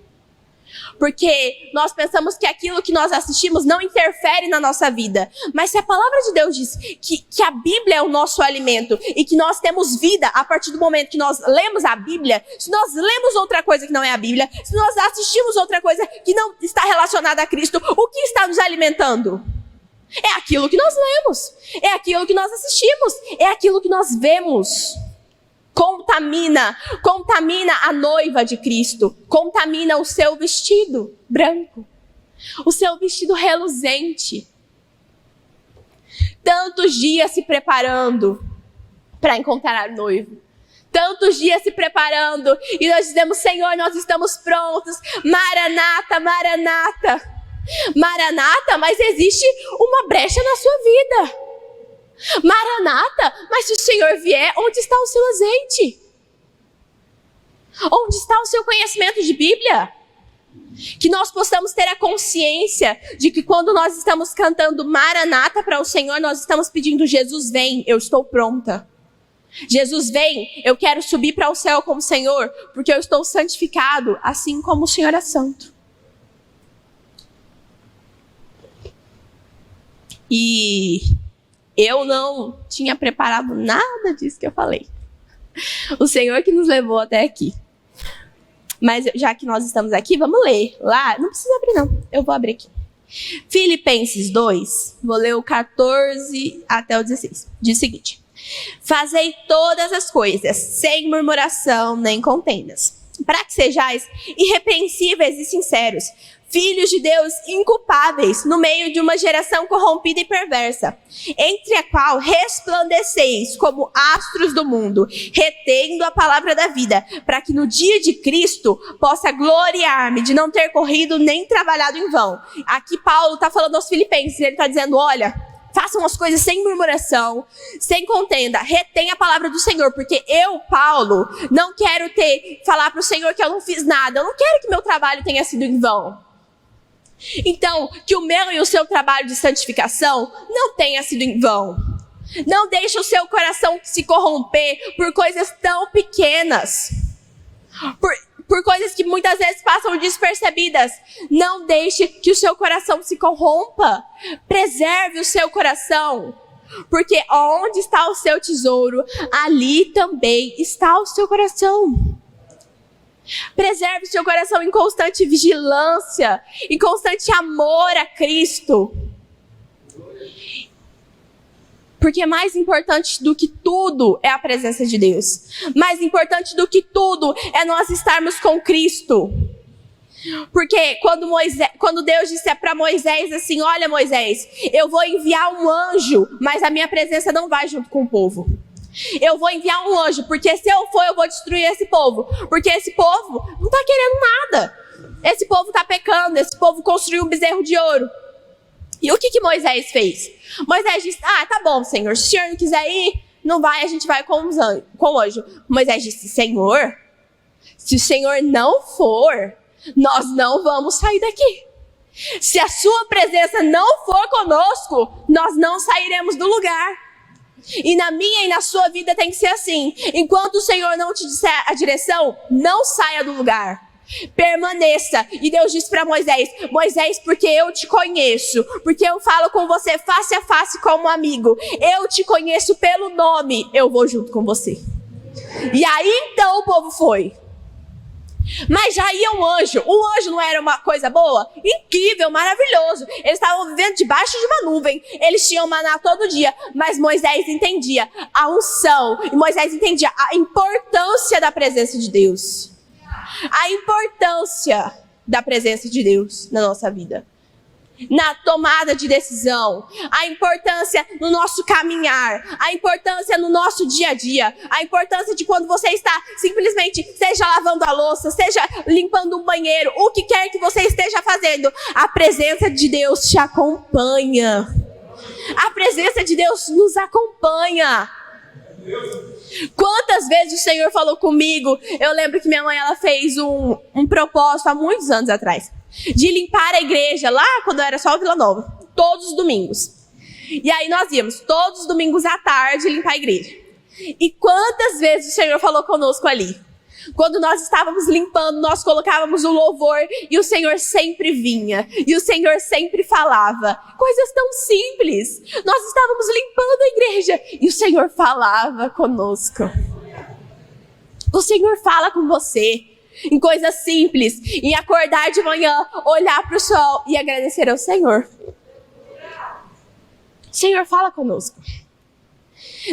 Porque nós pensamos que aquilo que nós assistimos não interfere na nossa vida. Mas se a palavra de Deus diz que a Bíblia é o nosso alimento e que nós temos vida a partir do momento que nós lemos a Bíblia, se nós lemos outra coisa que não é a Bíblia, se nós assistimos outra coisa que não está relacionada a Cristo, o que está nos alimentando? É aquilo que nós lemos, é aquilo que nós assistimos, é aquilo que nós vemos. Contamina a noiva de Cristo, contamina o seu vestido branco, o seu vestido reluzente. Tantos dias se preparando para encontrar o noivo. Tantos dias se preparando e nós dizemos, Senhor, nós estamos prontos, Maranata, Maranata. Maranata, mas existe uma brecha na sua vida. Maranata, mas se o Senhor vier, onde está o seu azeite? Onde está o seu conhecimento de Bíblia? Que nós possamos ter a consciência de que quando nós estamos cantando Maranata para o Senhor, nós estamos pedindo, Jesus vem, eu estou pronta. Jesus vem, eu quero subir para o céu com o Senhor, porque eu estou santificado, assim como o Senhor é santo. E eu não tinha preparado nada disso que eu falei. O Senhor que nos levou até aqui. Mas já que nós estamos aqui, vamos ler lá. Não precisa abrir não, eu vou abrir aqui. Filipenses 2, vou ler o 14 até o 16. Diz o seguinte: fazei todas as coisas sem murmuração nem contendas, para que sejais irrepreensíveis e sinceros, filhos de Deus inculpáveis, no meio de uma geração corrompida e perversa, entre a qual resplandeceis como astros do mundo, retendo a palavra da vida, para que no dia de Cristo possa gloriar-me de não ter corrido nem trabalhado em vão. Aqui Paulo está falando aos filipenses, ele está dizendo, olha, façam as coisas sem murmuração, sem contenda, retém a palavra do Senhor, porque eu, Paulo, não quero falar para o Senhor que eu não fiz nada, eu não quero que meu trabalho tenha sido em vão. Então, que o meu e o seu trabalho de santificação não tenha sido em vão. Não deixe o seu coração se corromper por coisas tão pequenas. Por coisas que muitas vezes passam despercebidas. Não deixe que o seu coração se corrompa. Preserve o seu coração. Porque onde está o seu tesouro, ali também está o seu coração. Preserve seu coração em constante vigilância, em constante amor a Cristo. Porque mais importante do que tudo é a presença de Deus. Mais importante do que tudo é nós estarmos com Cristo. Porque quando Deus disse para Moisés assim, olha Moisés, eu vou enviar um anjo, mas a minha presença não vai junto com o povo. Eu vou enviar um anjo, porque se eu for, eu vou destruir esse povo. Porque esse povo não está querendo nada. Esse povo está pecando, esse povo construiu um bezerro de ouro. E o que Moisés fez? Moisés disse, tá bom, Senhor, se o Senhor não quiser ir, Não vai, a gente vai com o anjo. Moisés disse, Senhor, se o Senhor não for, nós não vamos sair daqui. Se a sua presença não for conosco, nós não sairemos do lugar. E na minha e na sua vida tem que ser assim. Enquanto o Senhor não te disser a direção, não saia do lugar. Permaneça. E Deus disse para Moisés, Moisés, porque eu te conheço, porque eu falo com você face a face como amigo, eu te conheço pelo nome, eu vou junto com você. E aí então o povo foi. Mas já ia um anjo. O anjo não era uma coisa boa? Incrível, maravilhoso. Eles estavam vivendo debaixo de uma nuvem. Eles tinham maná todo dia. Mas Moisés entendia a unção. E Moisés entendia a importância da presença de Deus. A importância da presença de Deus na nossa vida. Na tomada de decisão, a importância no nosso caminhar, a importância no nosso dia a dia, a importância de quando você está simplesmente, seja lavando a louça, seja limpando um banheiro, o que quer que você esteja fazendo, a presença de Deus te acompanha. A presença de Deus nos acompanha. Quantas vezes o Senhor falou comigo? Eu lembro que minha mãe ela fez um propósito há muitos anos atrás. De limpar a igreja, lá quando era só o Vila Nova, todos os domingos. E aí nós íamos todos os domingos à tarde limpar a igreja. E quantas vezes o Senhor falou conosco ali? Quando nós estávamos limpando, nós colocávamos o louvor e o Senhor sempre vinha. E o Senhor sempre falava. Coisas tão simples. Nós estávamos limpando a igreja e o Senhor falava conosco. O Senhor fala com você. Em coisas simples, em acordar de manhã, olhar para o sol e agradecer ao Senhor. O Senhor fala conosco.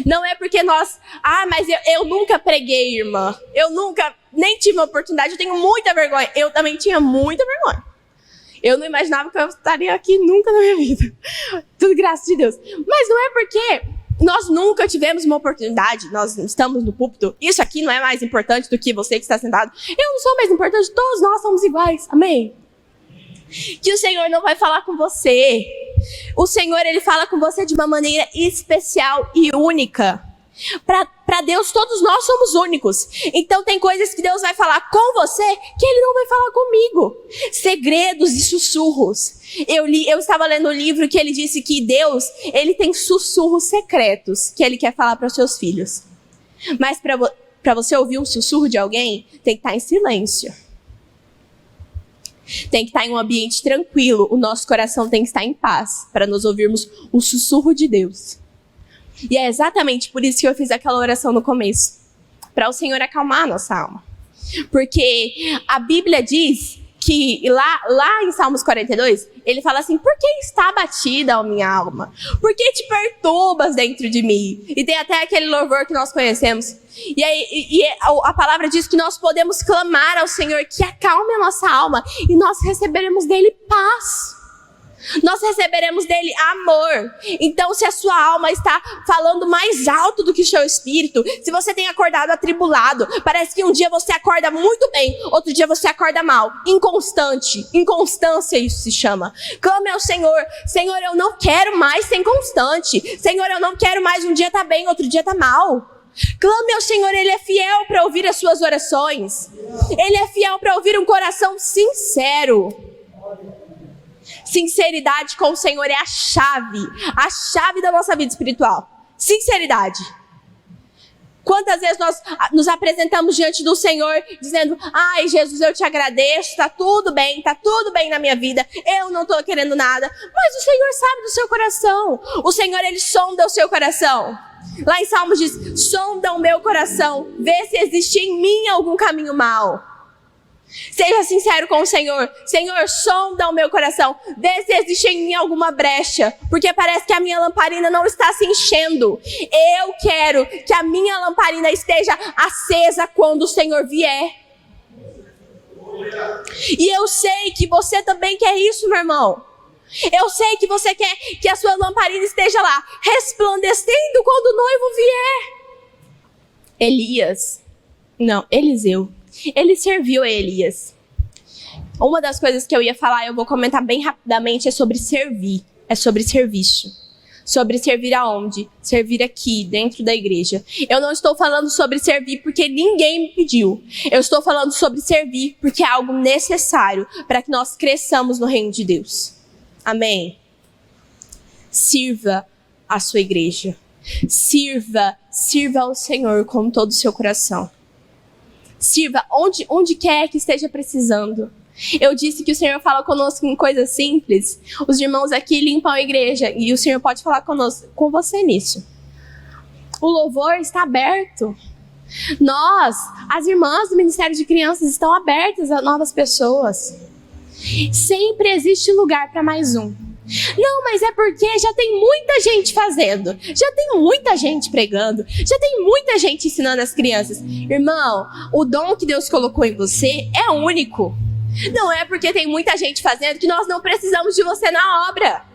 Não é porque nós, mas eu nunca preguei, irmã. Eu nunca, nem tive uma oportunidade, eu tenho muita vergonha. Eu também tinha muita vergonha. Eu não imaginava que eu estaria aqui nunca na minha vida. Tudo graças a Deus. Mas não é porque nós nunca tivemos uma oportunidade, nós estamos no púlpito, isso aqui não é mais importante do que você que está sentado. Eu não sou mais importante, todos nós somos iguais, amém? Que o Senhor não vai falar com você. O Senhor, Ele fala com você de uma maneira especial e única. Para Deus, todos nós somos únicos. Então tem coisas que Deus vai falar com você que Ele não vai falar comigo. Segredos e sussurros. Eu estava lendo um livro que ele disse que Deus, Ele tem sussurros secretos que Ele quer falar para os seus filhos. Mas para você ouvir um sussurro de alguém, tem que estar em silêncio. Tem que estar em um ambiente tranquilo. O nosso coração tem que estar em paz para nós ouvirmos o sussurro de Deus. E é exatamente por isso que eu fiz aquela oração no começo. Para o Senhor acalmar a nossa alma. Porque a Bíblia diz que lá em Salmos 42, ele fala assim, por que está abatida a minha alma? Por que te perturbas dentro de mim? E tem até aquele louvor que nós conhecemos. E aí a palavra diz que nós podemos clamar ao Senhor que acalme a nossa alma e nós receberemos dele paz. Nós receberemos dele amor. Então, se a sua alma está falando mais alto do que o seu espírito, se você tem acordado atribulado, parece que um dia você acorda muito bem, outro dia você acorda mal, inconstante, inconstância isso se chama. Clame ao Senhor, Senhor, eu não quero mais ser inconstante. Senhor, eu não quero mais um dia tá bem, outro dia tá mal. Clame ao Senhor, Ele é fiel para ouvir as suas orações. Ele é fiel para ouvir um coração sincero. Sinceridade com o Senhor é a chave da nossa vida espiritual. Sinceridade. Quantas vezes nós nos apresentamos diante do Senhor dizendo, ai Jesus, eu te agradeço, tá tudo bem na minha vida, eu não tô querendo nada. Mas o Senhor sabe do seu coração. O Senhor, Ele sonda o seu coração. Lá em Salmos diz, sonda o meu coração, vê se existe em mim algum caminho mau. Seja sincero com o Senhor. Senhor, sonda o meu coração. Vê se existe em mim alguma brecha. Porque parece que a minha lamparina não está se enchendo. Eu quero que a minha lamparina esteja acesa quando o Senhor vier. E eu sei que você também quer isso, meu irmão. Eu sei que você quer que a sua lamparina esteja lá, resplandecendo quando o noivo vier. Eliseu. Ele serviu a Elias. Uma das coisas que eu ia falar, eu vou comentar bem rapidamente, é sobre servir. É sobre serviço. Sobre servir aonde? Servir aqui, dentro da igreja. Eu não estou falando sobre servir porque ninguém me pediu. Eu estou falando sobre servir porque é algo necessário para que nós cresçamos no reino de Deus. Amém? Sirva a sua igreja. Sirva ao Senhor com todo o seu coração. Sirva onde quer que esteja precisando. Eu disse que o Senhor fala conosco em coisas simples. Os irmãos aqui limpam a igreja e o Senhor pode falar com você nisso. O louvor está aberto. Nós, as irmãs do Ministério de Crianças, estão abertas a novas pessoas. Sempre existe lugar para mais um. Não, mas é porque já tem muita gente fazendo, já tem muita gente pregando, já tem muita gente ensinando as crianças. Irmão, o dom que Deus colocou em você é único. Não é porque tem muita gente fazendo que nós não precisamos de você na obra.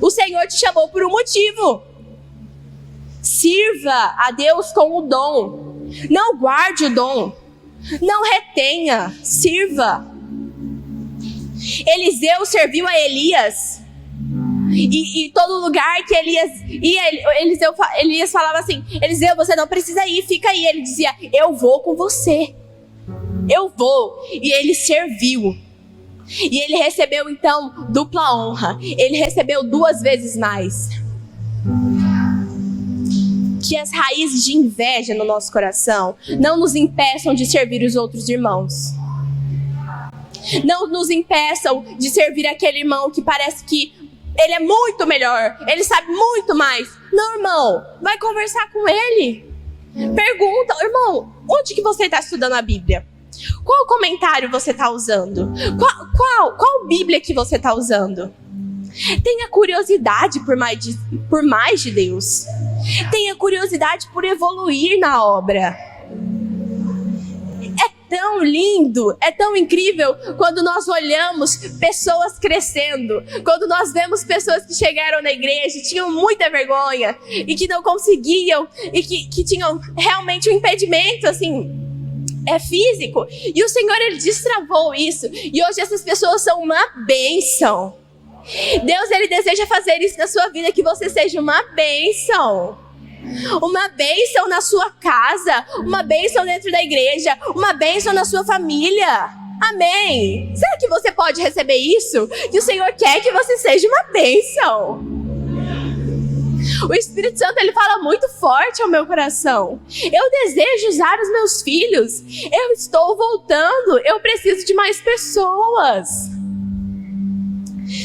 O Senhor te chamou por um motivo. Sirva a Deus com o dom. Não guarde o dom. Não retenha. Sirva. Eliseu serviu a Elias. E todo lugar que Elias ia, Elias falava assim: Eliseu, você não precisa ir, fica aí. Ele dizia: eu vou com você. Eu vou. E ele serviu. E ele recebeu então dupla honra. Ele recebeu 2 vezes mais. Que as raízes de inveja no nosso coração não nos impeçam de servir os outros irmãos. Não nos impeçam de servir aquele irmão que parece que ele é muito melhor, ele sabe muito mais. Não, irmão, vai conversar com ele. Pergunta: irmão, onde que você está estudando a Bíblia? Qual comentário você está usando? Qual Bíblia que você está usando? Tenha curiosidade por mais de Deus. Tenha curiosidade por evoluir na obra. É tão lindo, é tão incrível quando nós olhamos pessoas crescendo, quando nós vemos pessoas que chegaram na igreja e tinham muita vergonha e que não conseguiam e que tinham realmente um impedimento assim, físico, e o Senhor, ele destravou isso, e hoje essas pessoas são uma bênção. Deus, ele deseja fazer isso na sua vida, que você seja uma bênção. Uma bênção na sua casa, uma bênção dentro da igreja, uma bênção na sua família. Amém? Será que você pode receber isso? Que o Senhor quer que você seja uma bênção. O Espírito Santo, ele fala muito forte ao meu coração. Eu desejo usar os meus filhos. Eu estou voltando. Eu preciso de mais pessoas.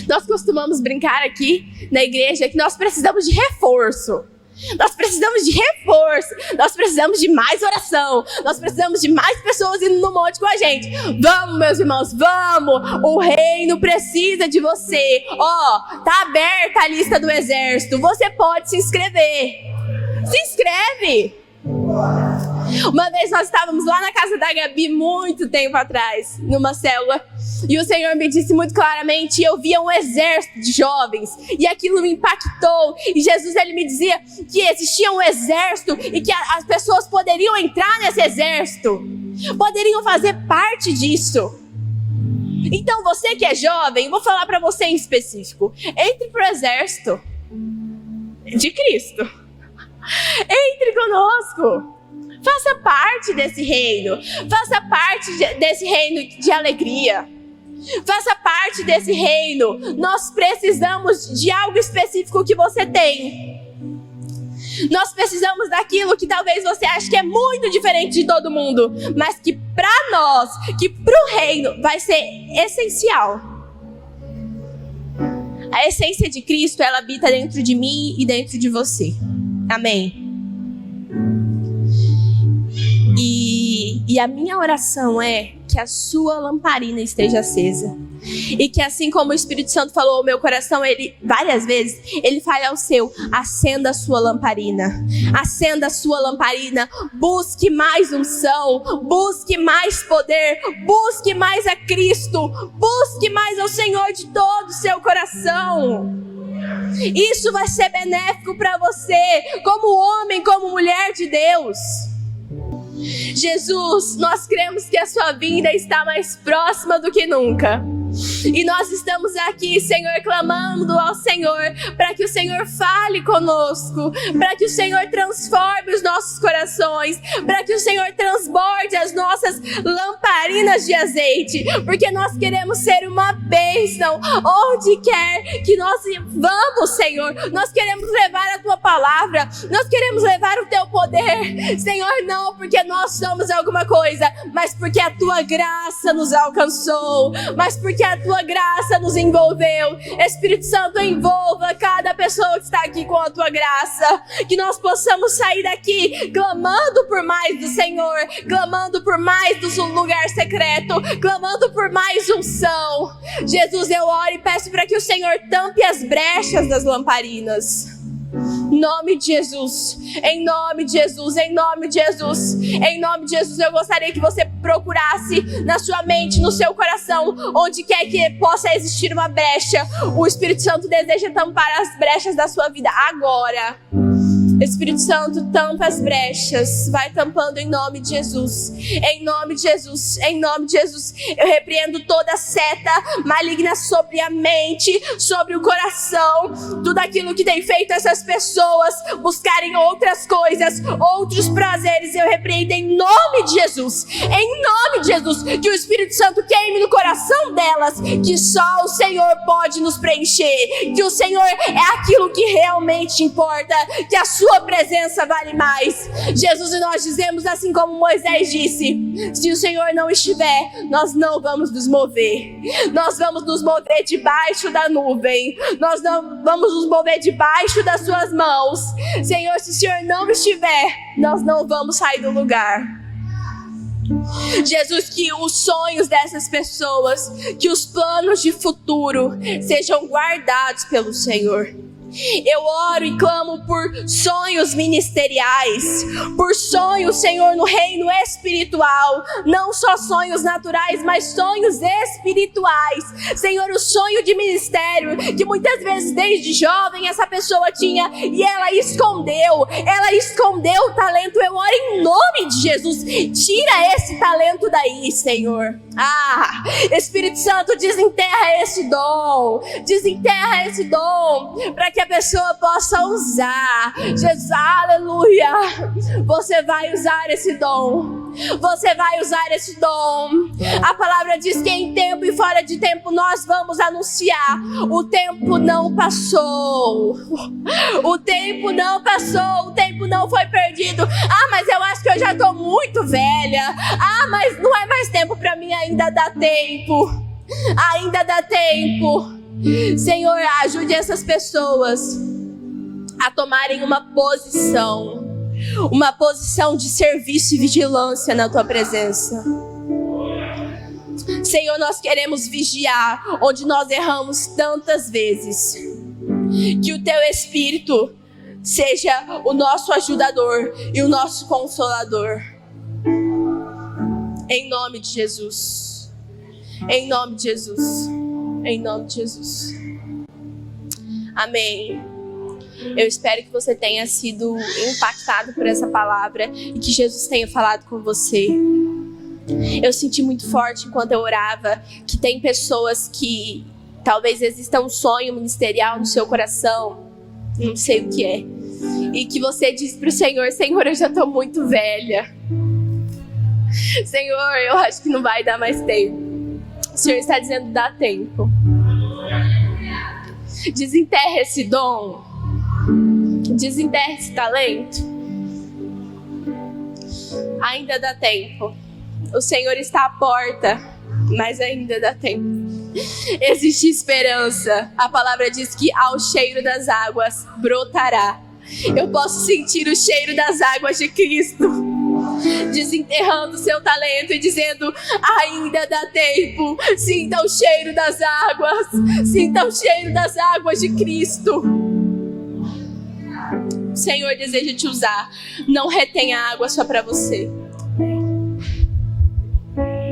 Nós costumamos brincar aqui na igreja que nós precisamos de reforço. Nós precisamos de reforço. Nós precisamos de mais oração. Nós precisamos de mais pessoas indo no monte com a gente. Vamos, meus irmãos, vamos. O reino precisa de você. Tá aberta a lista do exército. Você pode se inscrever. Se inscreve. Uma vez nós estávamos lá na casa da Gabi, muito tempo atrás, numa célula, e o Senhor me disse muito claramente, e eu via um exército de jovens, e aquilo me impactou, e Jesus, ele me dizia que existia um exército, e que as pessoas poderiam entrar nesse exército, poderiam fazer parte disso. Então você que é jovem, vou falar para você em específico, entre pro exército de Cristo, entre conosco. Faça parte desse reino. Faça parte desse reino de alegria. Faça parte desse reino. Nós precisamos de algo específico que você tem. Nós precisamos daquilo que talvez você ache que é muito diferente de todo mundo, mas que para nós, que para o reino, vai ser essencial. A essência de Cristo, ela habita dentro de mim e dentro de você. Amém? E a minha oração é que a sua lamparina esteja acesa. E que assim como o Espírito Santo falou ao meu coração, ele várias vezes, ele fala ao seu: acenda a sua lamparina. Acenda a sua lamparina. Busque mais unção. Busque mais poder. Busque mais a Cristo. Busque mais ao Senhor de todo o seu coração. Isso vai ser benéfico para você, como homem, como mulher de Deus. Jesus, nós cremos que a sua vinda está mais próxima do que nunca. E nós estamos aqui, Senhor, clamando ao Senhor para que o Senhor fale conosco, para que o Senhor transforme os nossos corações, para que o Senhor transborde as nossas lamparinas de azeite, porque nós queremos ser uma bênção onde quer que nós vamos, Senhor. Nós queremos levar a Tua palavra, nós queremos levar o Teu poder, Senhor, não porque nós somos alguma coisa, mas porque a Tua graça nos alcançou, mas porque a Tua graça nos envolveu. Espírito Santo, envolva cada pessoa que está aqui com a Tua graça, que nós possamos sair daqui clamando por mais do Senhor, clamando por mais do lugar secreto, clamando por mais unção. Jesus, eu oro e peço para que o Senhor tampe as brechas das lamparinas. Em nome de Jesus, em nome de Jesus, em nome de Jesus, em nome de Jesus, eu gostaria que você procurasse na sua mente, no seu coração, onde quer que possa existir uma brecha. O Espírito Santo deseja tampar as brechas da sua vida agora. Espírito Santo, tampa as brechas, vai tampando em nome de Jesus, em nome de Jesus, em nome de Jesus. Eu repreendo toda seta maligna sobre a mente, sobre o coração, tudo aquilo que tem feito essas pessoas buscarem outras coisas, outros prazeres. Eu repreendo em nome de Jesus, em nome de Jesus, que o Espírito Santo queime no coração delas, que só o Senhor pode nos preencher, que o Senhor é aquilo que realmente importa, que a sua presença vale mais. Jesus, e nós dizemos assim como Moisés disse: se o Senhor não estiver, nós não vamos nos mover. Nós vamos nos mover debaixo da nuvem. Nós não vamos nos mover debaixo das suas mãos. Senhor, se o Senhor não estiver, nós não vamos sair do lugar. Jesus, que os sonhos dessas pessoas, que os planos de futuro sejam guardados pelo Senhor. Eu oro e clamo por sonhos ministeriais, por sonhos, Senhor, no reino espiritual, não só sonhos naturais, mas sonhos espirituais. Senhor, o sonho de ministério, que muitas vezes desde jovem essa pessoa tinha e ela escondeu o talento. Eu oro em nome de Jesus, tira esse talento daí, Senhor. Espírito Santo, desenterra esse dom, para que a pessoa possa usar. Jesus, aleluia. Você vai usar esse dom. Você vai usar esse dom. A palavra diz que em tempo e fora de tempo nós vamos anunciar. O tempo não passou. O tempo não passou. O tempo não foi perdido. Mas eu acho que eu já estou muito velha. Mas não é mais tempo para mim. Ainda dá tempo. Ainda dá tempo. Senhor, ajude essas pessoas a tomarem uma posição de serviço e vigilância na Tua presença. Senhor, nós queremos vigiar onde nós erramos tantas vezes. Que o Teu Espírito seja o nosso ajudador e o nosso consolador. Em nome de Jesus. Em nome de Jesus. Em nome de Jesus. Amém. Eu espero que você tenha sido impactado por essa palavra e que Jesus tenha falado com você. Eu senti muito forte enquanto eu orava que tem pessoas que talvez exista um sonho ministerial no seu coração, não sei o que é, e que você diz pro Senhor: Senhor, eu já estou muito velha. Senhor, eu acho que não vai dar mais tempo. O Senhor está dizendo: dá tempo. Desenterra esse dom. Desenterra esse talento. Ainda dá tempo. O Senhor está à porta, mas ainda dá tempo. Existe esperança. A palavra diz que ao cheiro das águas brotará. Eu posso sentir o cheiro das águas de Cristo desenterrando o seu talento e dizendo: ainda dá tempo. Sinta o cheiro das águas. Sinta o cheiro das águas de Cristo. O Senhor deseja te usar. Não retenha água só para você.